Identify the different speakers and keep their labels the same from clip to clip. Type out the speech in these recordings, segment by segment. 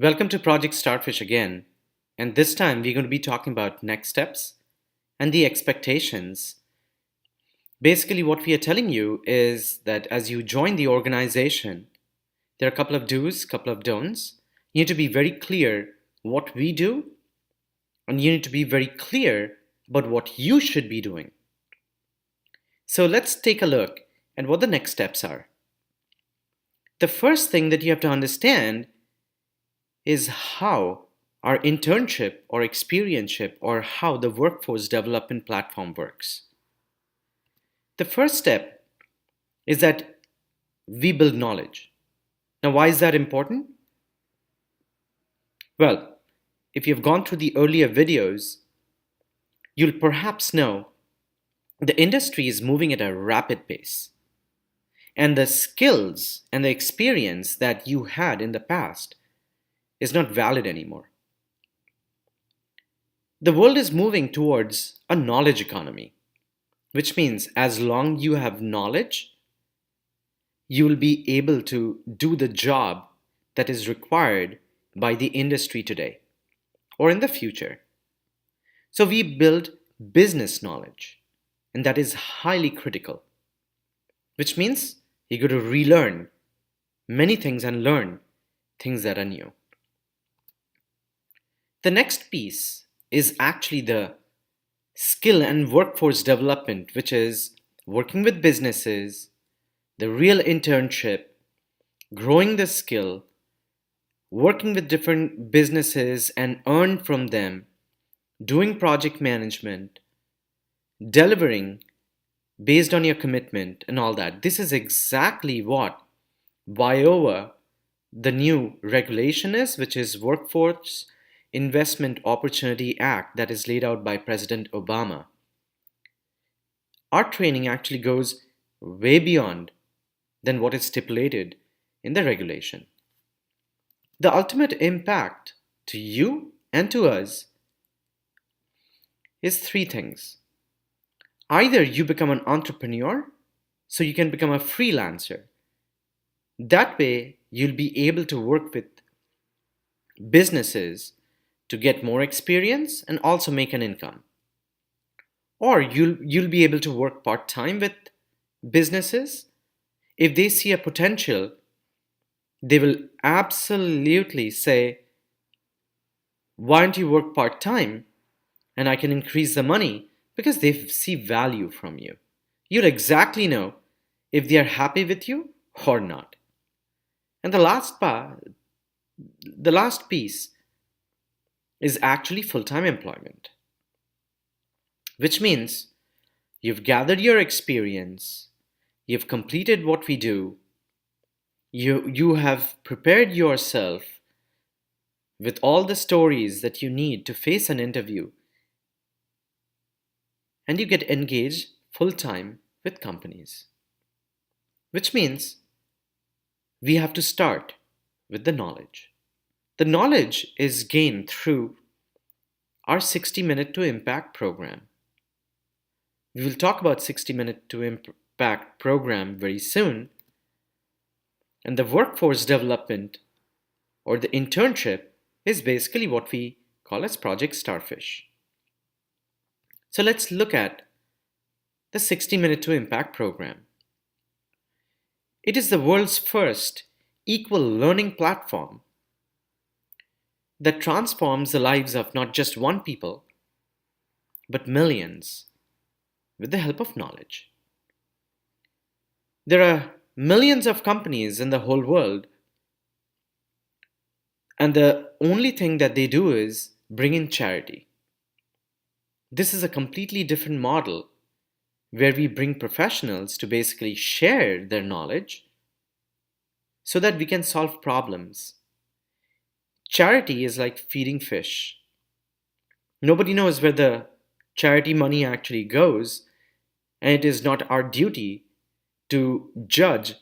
Speaker 1: Welcome to Project Starfish again, and this time we're going to be talking about next steps and the expectations. Basically, what we are telling you is that as you join the organization, there are a couple of do's, couple of don'ts. You need to be very clear what we do, and you need to be very clear about what you should be doing. So let's take a look at what the next steps are. The first thing that you have to understand is how our internship or experience or how the workforce development platform works. The first step is that we build knowledge. Now, why is that important? Well, if you've gone through the earlier videos, you'll perhaps know the industry is moving at a rapid pace. And the skills and the experience that you had in the past is not valid anymore. The world is moving towards a knowledge economy, which means as long you have knowledge, you will be able to do the job that is required by the industry today or in the future. So we build business knowledge, and that is highly critical, which means you got to relearn many things and learn things that are new. The next piece is actually the skill and workforce development, which is working with businesses, the real internship, growing the skill, working with different businesses and earn from them, doing project management, delivering based on your commitment and all that. This is exactly what WIOA, the new regulation is, which is Workforce Investment Opportunity Act that is laid out by President Obama. Our training actually goes way beyond than what is stipulated in the regulation. The ultimate impact to you and to us is three things. Either you become an entrepreneur, so you can become a freelancer. That way, you'll be able to work with businesses to get more experience and also make an income. Or you'll be able to work part-time with businesses. If they see a potential, they will absolutely say, why don't you work part-time and I can increase the money, because they see value from you. You'll exactly know if they are happy with you or not. And the last piece is actually full-time employment, which means you've gathered your experience, you've completed what we do, you have prepared yourself with all the stories that you need to face an interview, and you get engaged full-time with companies, which means we have to start with the knowledge. The knowledge is gained through our 60 Minute to Impact program. We will talk about 60 Minute to Impact program very soon. And the workforce development or the internship is basically what we call as Project Starfish. So let's look at the 60 Minute to Impact program. It is the world's first equal learning platform that transforms the lives of not just one people, but millions with the help of knowledge. There are millions of companies in the whole world, and the only thing that they do is bring in charity. This is a completely different model where we bring professionals to basically share their knowledge so that we can solve problems. Charity is like feeding fish. Nobody knows where the charity money actually goes, and it is not our duty to judge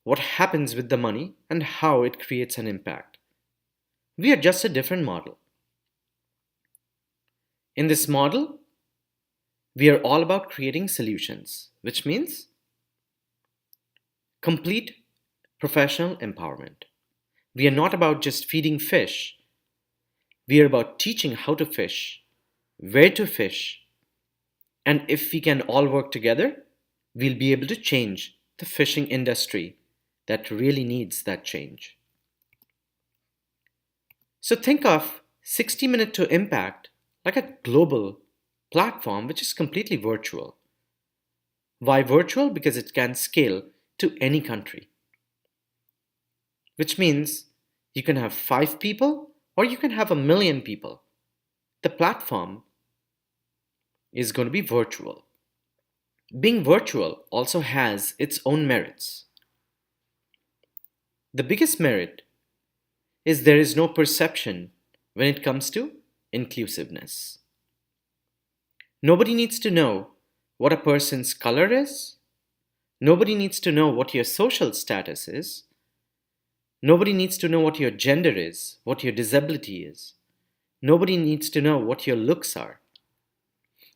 Speaker 1: what happens with the money and how it creates an impact. We are just a different model. In this model, we are all about creating solutions, which means complete professional empowerment. We are not about just feeding fish. We are about teaching how to fish, where to fish, and if we can all work together, we'll be able to change the fishing industry that really needs that change. So think of 60 Minute to Impact like a global platform which is completely virtual. Why virtual? Because it can scale to any country, which means you can have 5 people or you can have 1 million people. The platform is going to be virtual. Being virtual also has its own merits. The biggest merit is there is no perception when it comes to inclusiveness. Nobody needs to know what a person's color is. Nobody needs to know what your social status is. Nobody needs to know what your gender is, what your disability is. Nobody needs to know what your looks are.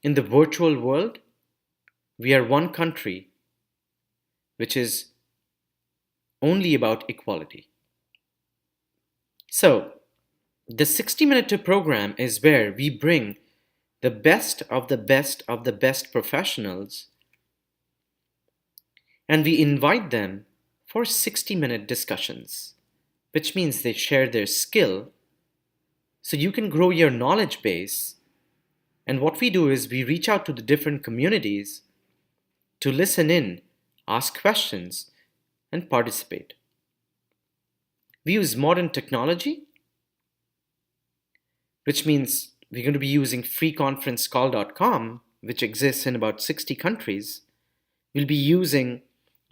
Speaker 1: In the virtual world, we are one country which is only about equality. So, the 60 Minute to program is where we bring the best of the best of the best professionals and we invite them for 60-minute discussions, which means they share their skill so you can grow your knowledge base. And what we do is we reach out to the different communities to listen in, ask questions, and participate. We use modern technology, which means we're going to be using freeconferencecall.com, which exists in about 60 countries. We'll be using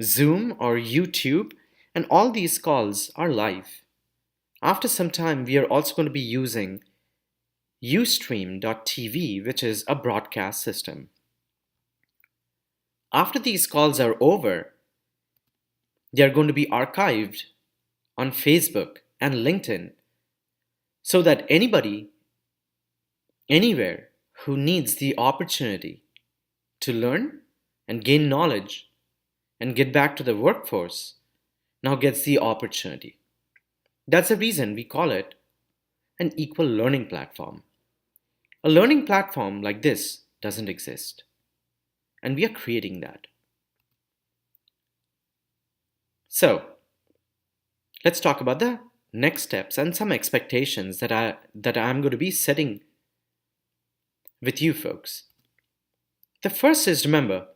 Speaker 1: Zoom or YouTube, and all these calls are live. After some time, we are also going to be using Ustream.tv, which is a broadcast system. After these calls are over, they are going to be archived on Facebook and LinkedIn so that anybody, anywhere who needs the opportunity to learn and gain knowledge and get back to the workforce now gets the opportunity. That's the reason we call it an equal learning platform. A learning platform like this doesn't exist, and we are creating that. So, let's talk about the next steps and some expectations that I'm going to be setting with you folks. The first is, remember,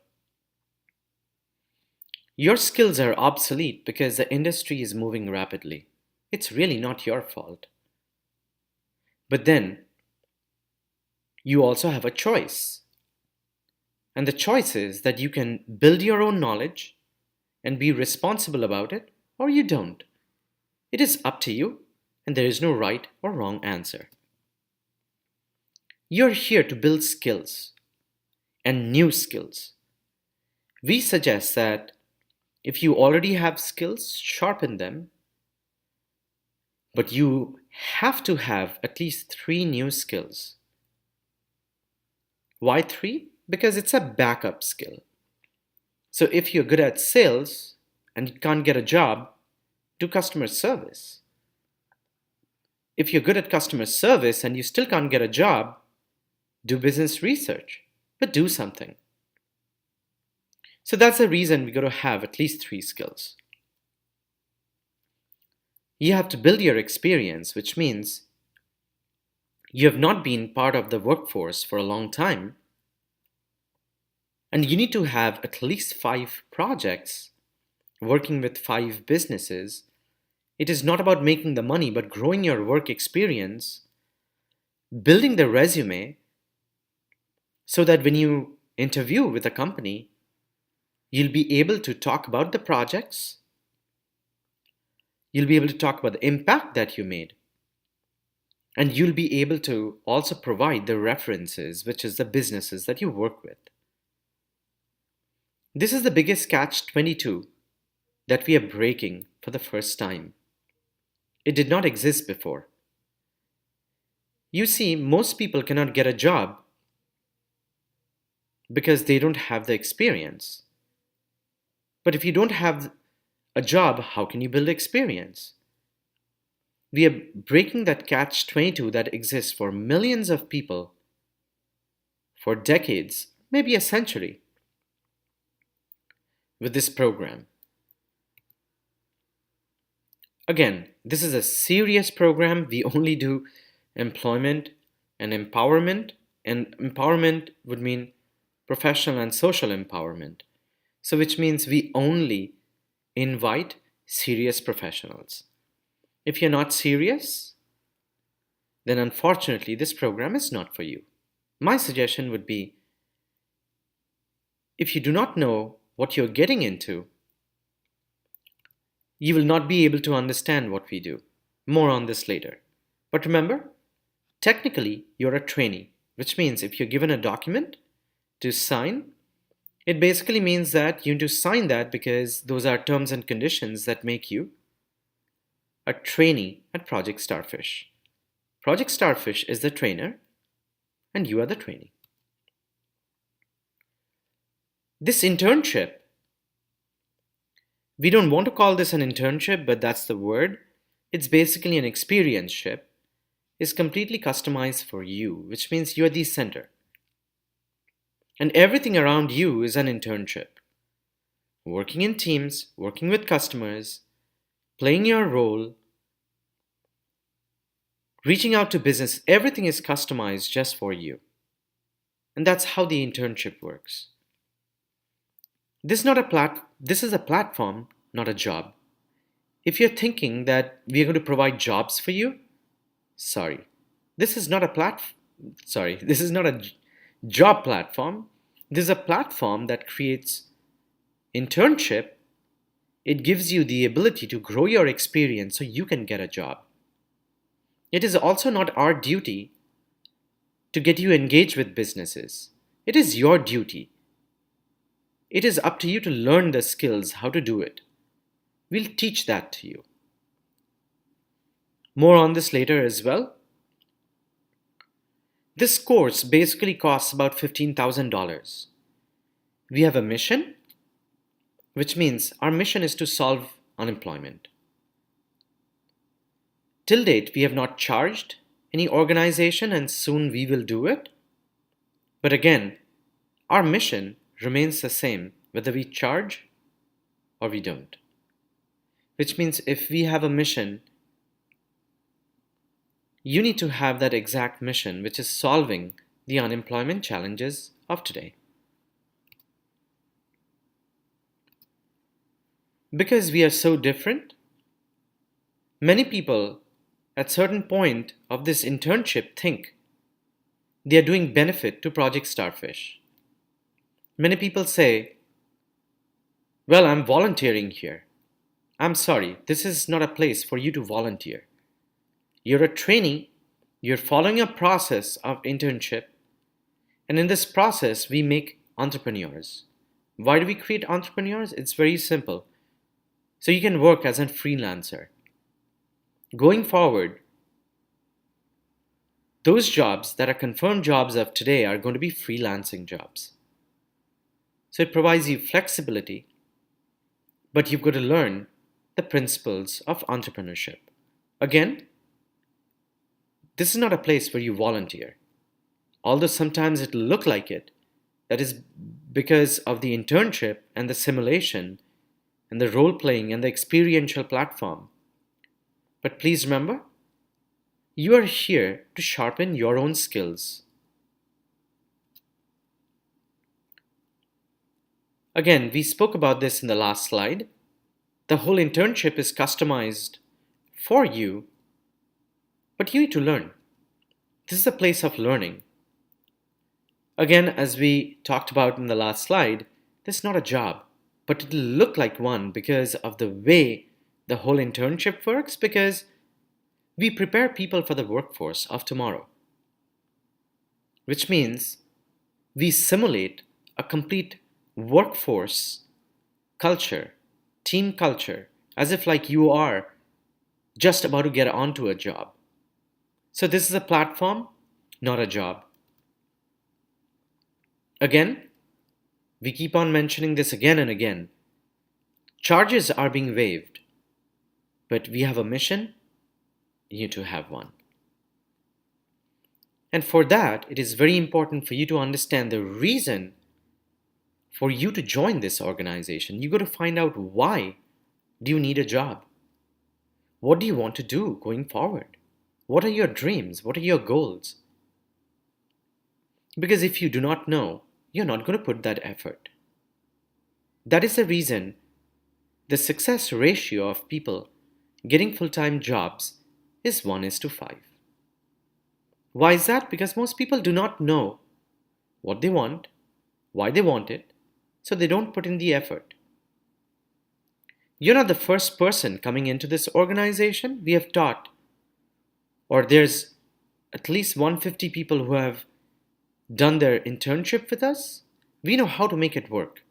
Speaker 1: your skills are obsolete because the industry is moving rapidly. It's really not your fault. But then, you also have a choice. And the choice is that you can build your own knowledge and be responsible about it, or you don't. It is up to you, and there is no right or wrong answer. You're here to build skills and new skills. We suggest that if you already have skills, sharpen them, but you have to have at least 3 new skills. Why 3? Because it's a backup skill. So if you're good at sales and you can't get a job, do customer service. If you're good at customer service and you still can't get a job, do business research, but do something. So that's the reason we got to have at least 3 skills. You have to build your experience, which means you have not been part of the workforce for a long time, and you need to have at least 5 projects working with 5 businesses. It is not about making the money, but growing your work experience, building the resume so that when you interview with a company, you'll be able to talk about the projects, you'll be able to talk about the impact that you made, and you'll be able to also provide the references, which is the businesses that you work with. This is the biggest catch-22 that we are breaking for the first time. It did not exist before. You see, most people cannot get a job because they don't have the experience. But if you don't have a job, how can you build experience? We are breaking that catch-22 that exists for millions of people for decades, maybe a century, with this program. Again, this is a serious program. We only do employment and empowerment, and empowerment would mean professional and social empowerment. So, which means we only invite serious professionals. If you're not serious, then unfortunately, this program is not for you. My suggestion would be if you do not know what you're getting into, you will not be able to understand what we do. More on this later. But remember, technically, you're a trainee, which means if you're given a document to sign, it basically means that you need to sign that because those are terms and conditions that make you a trainee at Project Starfish. Project Starfish is the trainer, and you are the trainee. This internship, we don't want to call this an internship, but that's the word. It's basically an experience-ship, is completely customized for you, which means you're the center. And everything around you is an internship. Working in teams, working with customers, playing your role, reaching out to business, everything is customized just for you. And that's how the internship works. This is a platform, not a job. If you're thinking that we are going to provide jobs for you, sorry. This is not a job platform. This is a platform that creates internship. It gives you the ability to grow your experience so you can get a job. It is also not our duty to get you engaged with businesses. It is your duty. It is up to you to learn the skills, how to do it. We'll teach that to you. More on this later as well. This course basically costs about $15,000. We have a mission, which means our mission is to solve unemployment. Till date, we have not charged any organization, and soon we will do it. But again, our mission remains the same whether we charge or we don't. Which means if we have a mission, you need to have that exact mission, which is solving the unemployment challenges of today. Because we are so different, many people at certain point of this internship think they are doing benefit to Project Starfish. Many people say, well, I'm volunteering here. I'm sorry, this is not a place for you to volunteer. You're a trainee, you're following a process of internship, and in this process, we make entrepreneurs. Why do we create entrepreneurs? It's very simple. So you can work as a freelancer. Going forward, those jobs that are confirmed jobs of today are going to be freelancing jobs. So it provides you flexibility, but you've got to learn the principles of entrepreneurship. Again, this is not a place where you volunteer. Although sometimes it'll look like it, that is because of the internship and the simulation and the role playing and the experiential platform. But please remember, you are here to sharpen your own skills. Again, we spoke about this in the last slide. The whole internship is customized for you, but you need to learn. This is a place of learning. Again, as we talked about in the last slide, this is not a job, but it'll look like one because of the way the whole internship works, because we prepare people for the workforce of tomorrow. Which means we simulate a complete workforce culture, team culture, as if like you are just about to get onto a job. So this is a platform, not a job. Again, we keep on mentioning this again and again. Charges are being waived, but we have a mission, you to have one. And for that, it is very important for you to understand the reason for you to join this organization. You got to find out why do you need a job? What do you want to do going forward? What are your dreams? What are your goals? Because if you do not know, you're not going to put that effort. That is the reason the success ratio of people getting full-time jobs is 1:5. Why is that? Because most people do not know what they want, why they want it, so they don't put in the effort. You're not the first person coming into this organization. We have taught, or there's at least 150 people who have done their internship with us. We know how to make it work.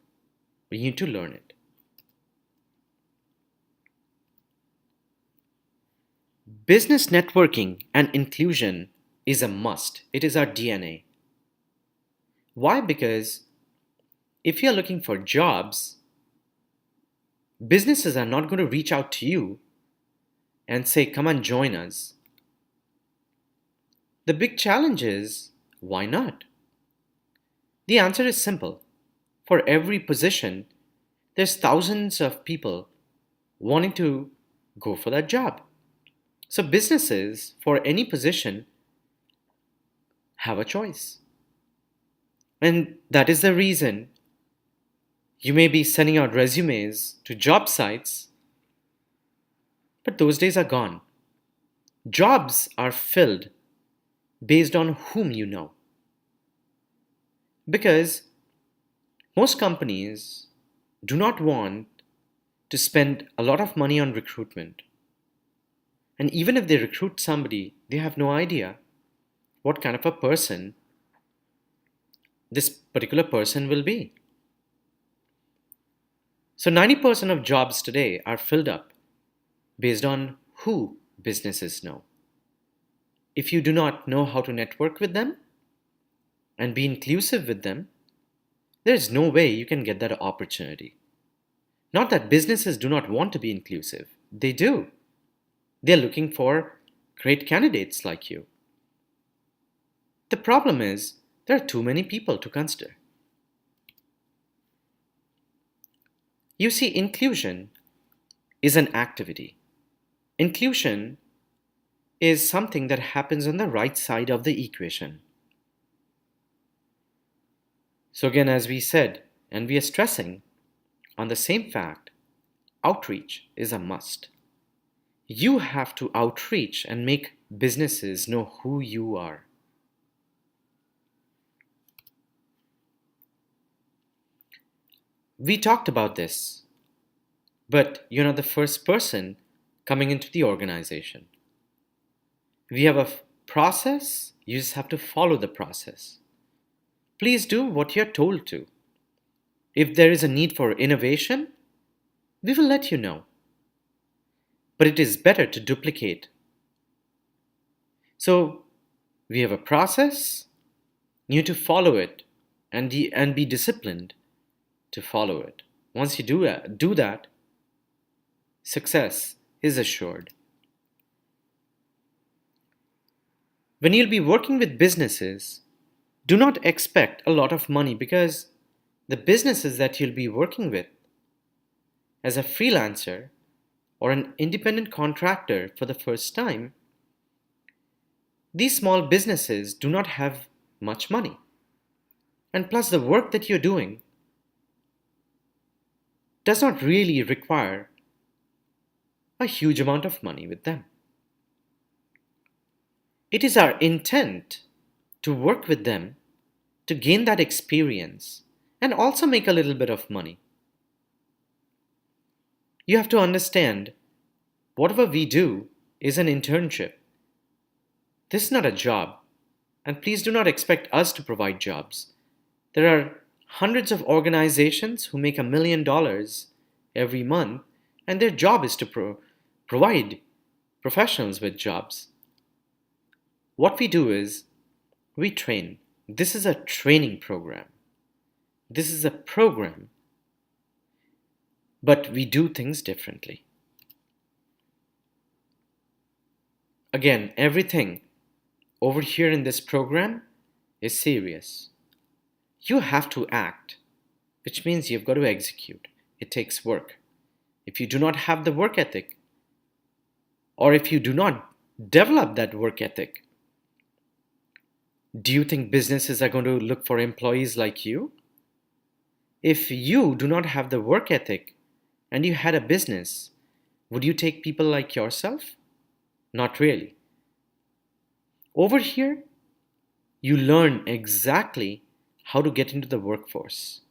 Speaker 1: We need to learn it. Business networking and inclusion is a must. It is our DNA. Why? Because if you're looking for jobs, businesses are not going to reach out to you and say, come and join us. The big challenge is, why not? The answer is simple. For every position, there's thousands of people wanting to go for that job. So businesses, for any position, have a choice. And that is the reason you may be sending out resumes to job sites, but those days are gone. Jobs are filled based on whom you know. Because most companies do not want to spend a lot of money on recruitment. And even if they recruit somebody, they have no idea what kind of a person this particular person will be. So 90% of jobs today are filled up based on who businesses know. If you do not know how to network with them and be inclusive with them, there is no way you can get that opportunity. Not that businesses do not want to be inclusive. They do. They're looking for great candidates like you. The problem is there are too many people to consider. You see, inclusion is an activity. Inclusion is something that happens on the right side of the equation. So again, as we said, and we are stressing on the same fact, outreach is a must. You have to outreach and make businesses know who you are. We talked about this, but you're not the first person coming into the organization. We have a process, you just have to follow the process. Please do what you're told to. If there is a need for innovation, we will let you know. But it is better to duplicate. So we have a process, you need to follow it and be disciplined to follow it. Once you do that, success is assured. When you'll be working with businesses, do not expect a lot of money because the businesses that you'll be working with as a freelancer or an independent contractor for the first time, these small businesses do not have much money. And plus, the work that you're doing does not really require a huge amount of money with them. It is our intent to work with them to gain that experience and also make a little bit of money. You have to understand, whatever we do is an internship. This is not a job, and please do not expect us to provide jobs. There are hundreds of organizations who make $1 million every month, and their job is to provide professionals with jobs. What we do is, we train. This is a training program. This is a program, but we do things differently. Again, everything over here in this program is serious. You have to act, which means you've got to execute. It takes work. If you do not have the work ethic, or if you do not develop that work ethic, do you think businesses are going to look for employees like you? If you do not have the work ethic and you had a business, would you take people like yourself? Not really. Over here, you learn exactly how to get into the workforce.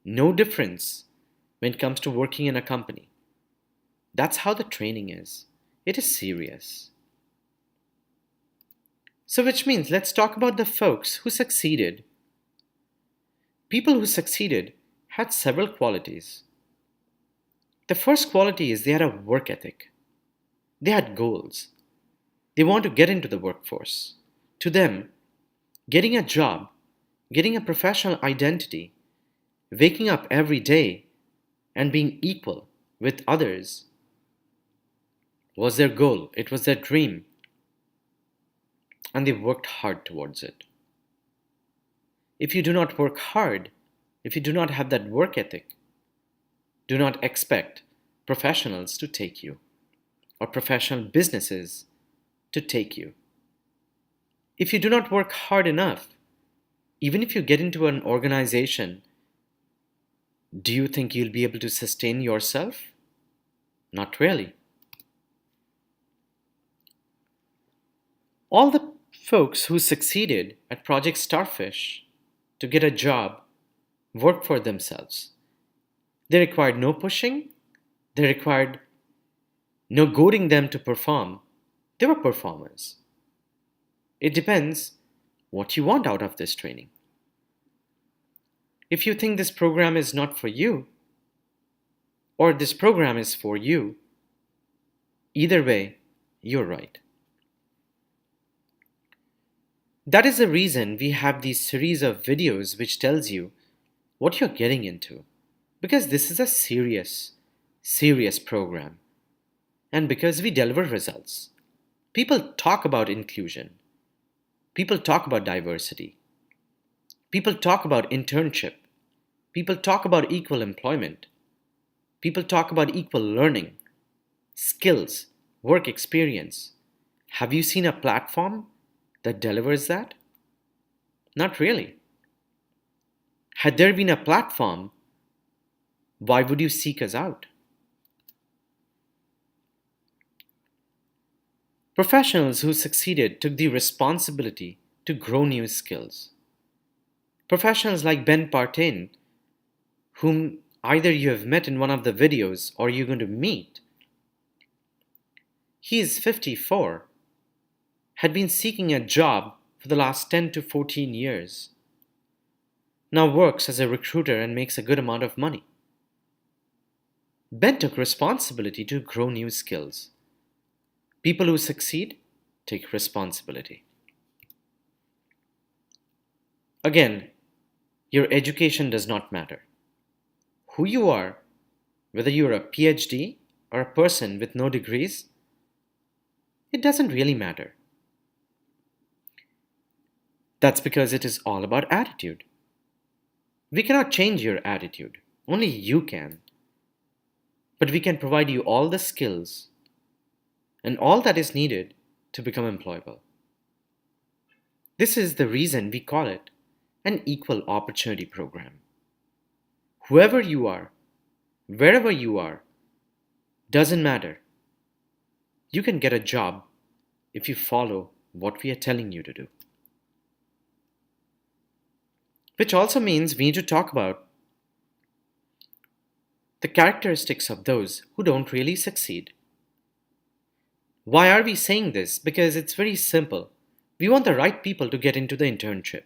Speaker 1: No difference when it comes to working in a company. That's how the training is. It is serious. So, which means let's talk about the folks who succeeded. People who succeeded had several qualities. The first quality is they had a work ethic. They had goals. They want to get into the workforce. To them, getting a job, getting a professional identity, waking up every day and being equal with others was their goal. It was their dream. And they worked hard towards it. If you do not work hard, if you do not have that work ethic, do not expect professionals to take you or professional businesses to take you. If you do not work hard enough, even if you get into an organization, do you think you'll be able to sustain yourself? Not really. All the folks who succeeded at Project Starfish to get a job work for themselves. They required no pushing, they required no goading them to perform. They were performers. It depends what you want out of this training. If you think this program is not for you, or this program is for you, either way, you're right. That is the reason we have these series of videos which tells you what you're getting into. Because this is a serious program. And because we deliver results. People talk about inclusion. People talk about diversity. People talk about internship. People talk about equal employment. People talk about equal learning, skills, work experience. Have you seen a platform that delivers that? Not really. Had there been a platform, why would you seek us out? Professionals who succeeded took the responsibility to grow new skills. Professionals like Ben Partain, whom either you have met in one of the videos or you're going to meet, he is 54, had been seeking a job for the last 10 to 14 years. Now works as a recruiter and makes a good amount of money. Ben took responsibility to grow new skills. People who succeed take responsibility. Again, your education does not matter. Who you are, whether you're a PhD or a person with no degrees, it doesn't really matter. That's because it is all about attitude. We cannot change your attitude. Only you can. But we can provide you all the skills and all that is needed to become employable. This is the reason we call it an equal opportunity program. Whoever you are, wherever you are, doesn't matter. You can get a job if you follow what we are telling you to do. Which also means we need to talk about the characteristics of those who don't really succeed. Why are we saying this? Because it's very simple. We want the right people to get into the internship.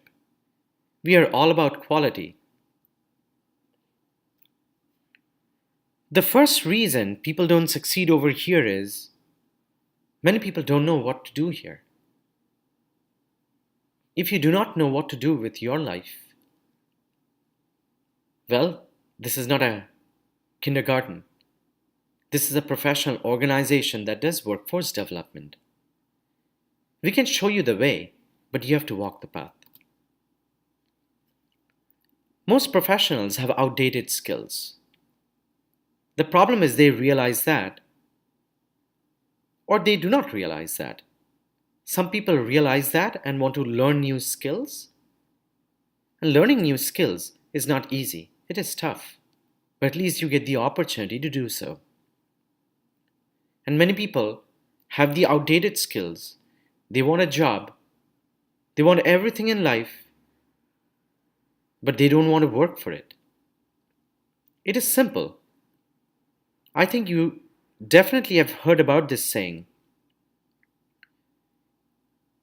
Speaker 1: We are all about quality. The first reason people don't succeed over here is many people don't know what to do here. If you do not know what to do with your life, well, this is not a kindergarten. This is a professional organization that does workforce development. We can show you the way, but you have to walk the path. Most professionals have outdated skills. The problem is they realize that, or they do not realize that. Some people realize that and want to learn new skills. And learning new skills is not easy, it is tough. But at least you get the opportunity to do so. And many people have the outdated skills. They want a job, they want everything in life, but they don't want to work for it. It is simple. I think you definitely have heard about this saying.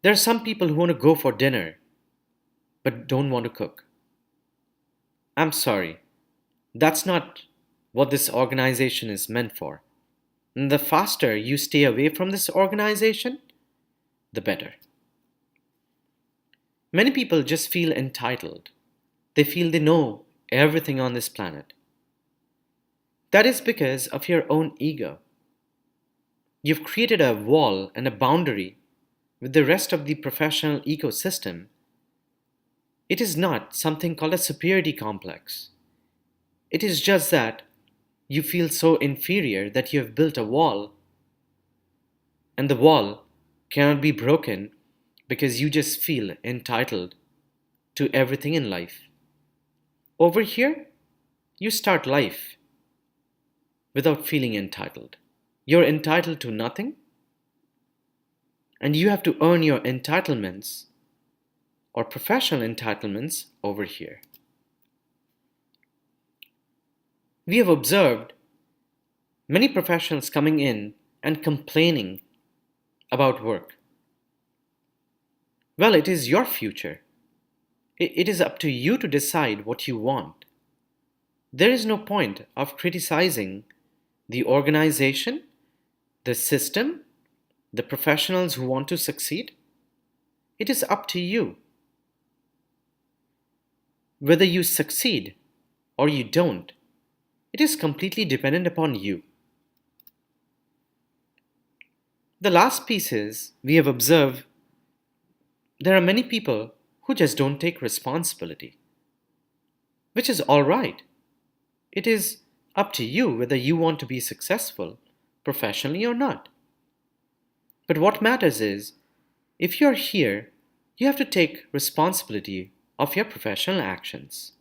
Speaker 1: There are some people who want to go for dinner, but don't want to cook. I'm sorry, that's not what this organization is meant for. And the faster you stay away from this organization, the better. Many people just feel entitled. They feel they know everything on this planet. That is because of your own ego. You've created a wall and a boundary with the rest of the professional ecosystem. It is not something called a superiority complex. It is just that you feel so inferior that you have built a wall, and the wall cannot be broken because you just feel entitled to everything in life. Over here, you start life without feeling entitled. You're entitled to nothing, and you have to earn your entitlements or professional entitlements over here. We have observed many professionals coming in and complaining about work. Well, it is your future. It is up to you to decide what you want. There is no point of criticizing the organization, the system, the professionals who want to succeed. It is up to you. Whether you succeed or you don't, it is completely dependent upon you. The last piece is we have observed there are many people who just don't take responsibility, which is all right. It is up to you whether you want to be successful professionally or not. But what matters is if you're here, you have to take responsibility of your professional actions.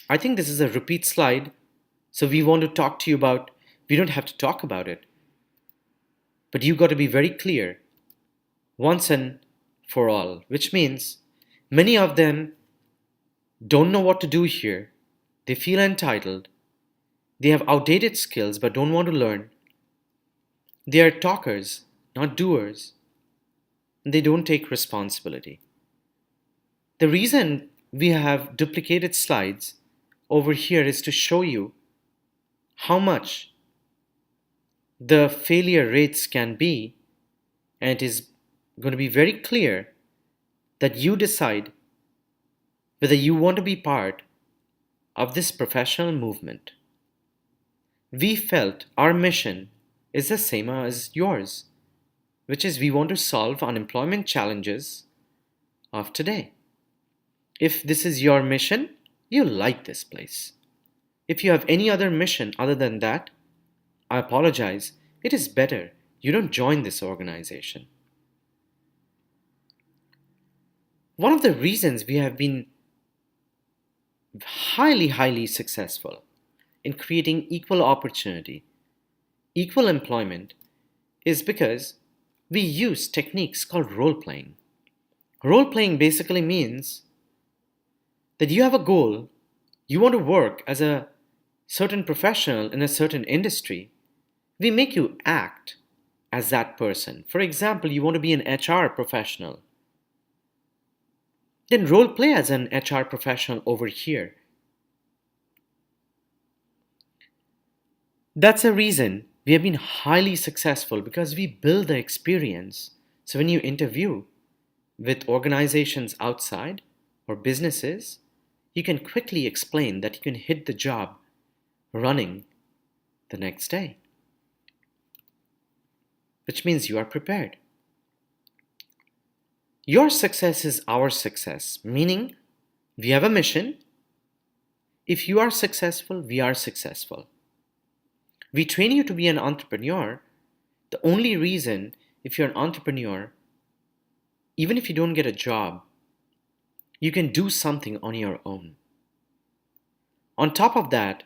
Speaker 1: I think this is a repeat slide, so we want to talk to you about, we don't have to talk about it, but you got to be very clear once and for all, which means many of them don't know what to do here. They feel entitled. They have outdated skills but don't want to learn. They are talkers, not doers. They don't take responsibility. The reason we have duplicated slides over here is to show you how much the failure rates can be, and it is going to be very clear that you decide whether you want to be part of this professional movement. We felt our mission is the same as yours, which is we want to solve unemployment challenges of today. If this is your mission, you like this place. If you have any other mission other than that, I apologize. It is better you don't join this organization. One of the reasons we have been highly successful in creating equal opportunity, equal employment, is because we use techniques called role playing. Role playing basically means that you have a goal, you want to work as a certain professional in a certain industry. We make you act as that person. For example, you want to be an HR professional. Then role play as an HR professional over here. That's a reason we have been highly successful, because we build the experience. So when you interview with organizations outside or businesses, you can quickly explain that you can hit the job running the next day. which means you are prepared. Your success is our success, meaning we have a mission. If you are successful, we are successful. We train you to be an entrepreneur. The only reason, if you're an entrepreneur, even if you don't get a job, you can do something on your own. On top of that,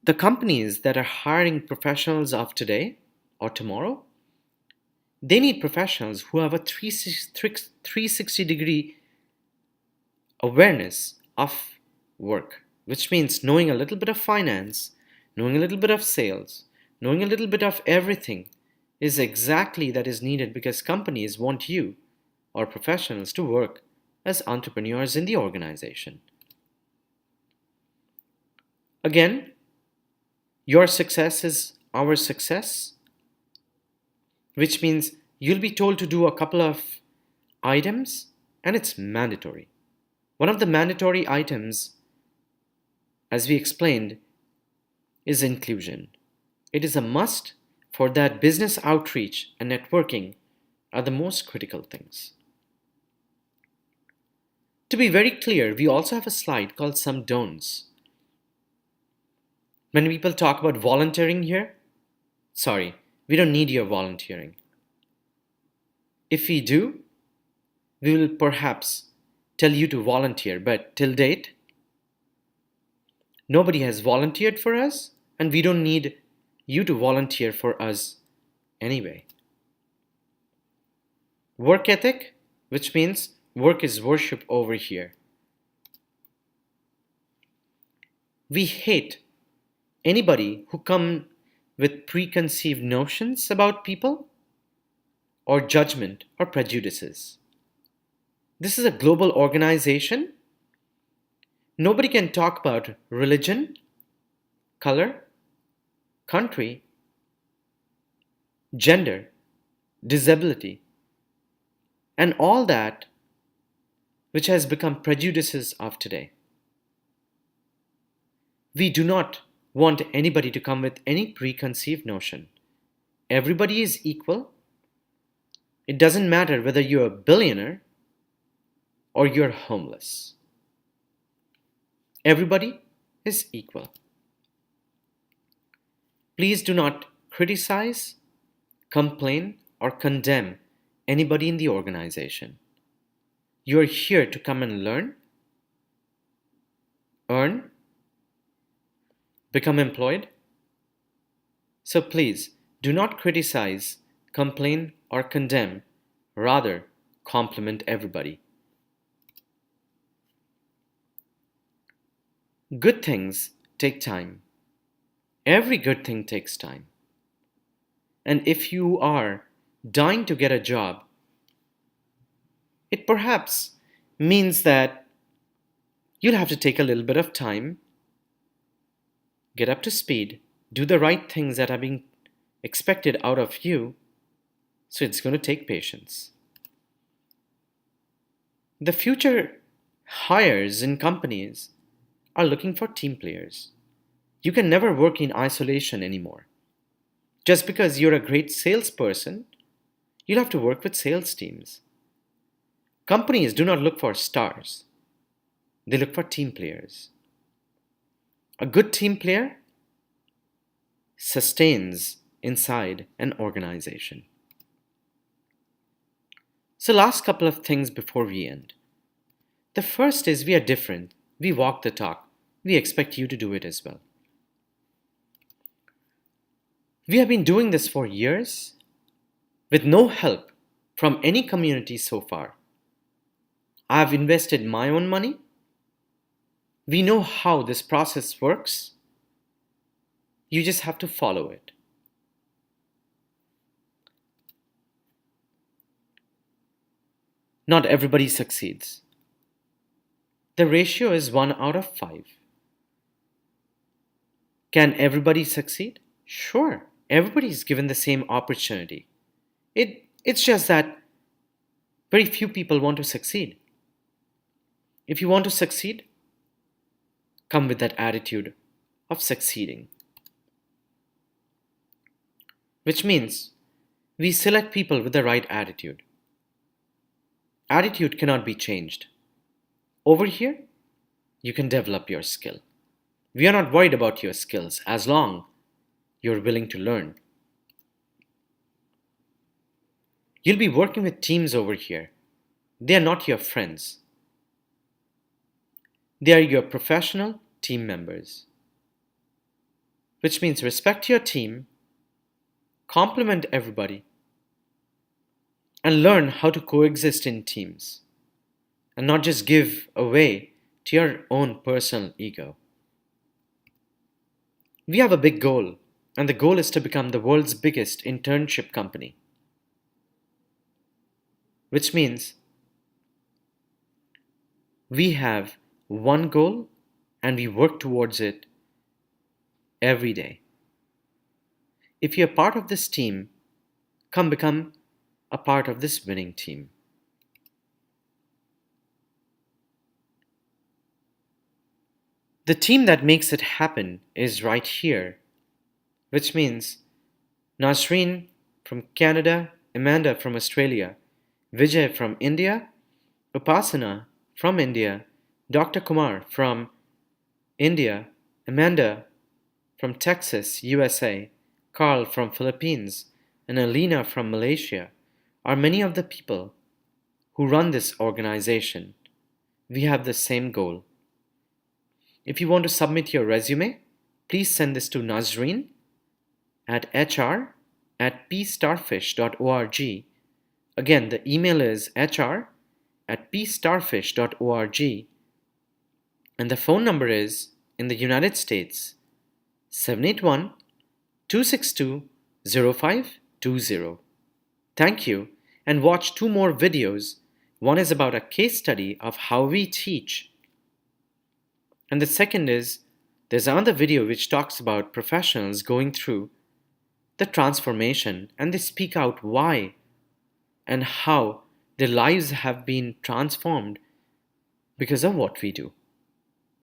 Speaker 1: the companies that are hiring professionals of today or tomorrow, they need professionals who have a 360-degree awareness of work, which means knowing a little bit of finance, knowing a little bit of sales, knowing a little bit of everything is exactly that is needed because companies want you or professionals to work as entrepreneurs in the organization. Again, your success is our success, which means you'll be told to do a couple of items and it's mandatory. One of the mandatory items, as we explained, is inclusion. It is a must for that business outreach and networking are the most critical things. To be very clear, we also have a slide called Some Don'ts. When people talk about volunteering here, sorry, we don't need your volunteering. If we do, we will perhaps tell you to volunteer, but till date, nobody has volunteered for us, and we don't need you to volunteer for us anyway. Work ethic, which means work is worship over here. We hate anybody who come with preconceived notions about people or judgment or prejudices. This is a global organization. Nobody can talk about religion, color, country, gender, disability, and all that which has become prejudices of today. We do not want anybody to come with any preconceived notion. Everybody is equal. It doesn't matter whether you're a billionaire or you're homeless. Everybody is equal. Please do not criticize, complain, or condemn anybody in the organization. You are here to come and learn, earn, become employed. So please do not criticize, complain, or condemn. Rather, compliment everybody. Good things take time. Every good thing takes time. And if you are dying to get a job, it perhaps means that you'll have to take a little bit of time, get up to speed, do the right things that are being expected out of you, so it's going to take patience. The future hires in companies are looking for team players. You can never work in isolation anymore. Just because you're a great salesperson, you'll have to work with sales teams. Companies do not look for stars. They look for team players. A good team player sustains inside an organization. So last couple of things before we end. The first is we are different. We walk the talk. We expect you to do it as well. We have been doing this for years with no help from any community so far. I've invested my own money. We know how this process works. You just have to follow it. Not everybody succeeds. The ratio is 1 out of 5. Can everybody succeed? Sure, everybody is given the same opportunity. It's just that very few people want to succeed. If you want to succeed, come with that attitude of succeeding. which means we select people with the right attitude. Attitude cannot be changed. Over here, you can develop your skill. We are not worried about your skills as long you're willing to learn. You'll be working with teams over here. They are not your friends. They are your professional team members, which means respect your team, compliment everybody, and learn how to coexist in teams and not just give away to your own personal ego. We have a big goal, and the goal is to become the world's biggest internship company, which means we have one goal and we work towards it every day. If you're part of this team, come become a part of this winning team. The team that makes it happen is right here, which means Nasreen from Canada, Amanda from Australia, Vijay from India, Upasana from India, Dr. Kumar from India, Amanda from Texas, USA, Carl from Philippines, and Alina from Malaysia are many of the people who run this organization. We have the same goal. If you want to submit your resume, please send this to Nazreen at hr@pstarfish.org. Again, the email is hr@pstarfish.org, and the phone number is, in the United States, 781-262-0520. Thank you, and watch 2 more videos. One is about a case study of how we teach, and the second is there's another video which talks about professionals going through the transformation and they speak out why and how their lives have been transformed because of what we do.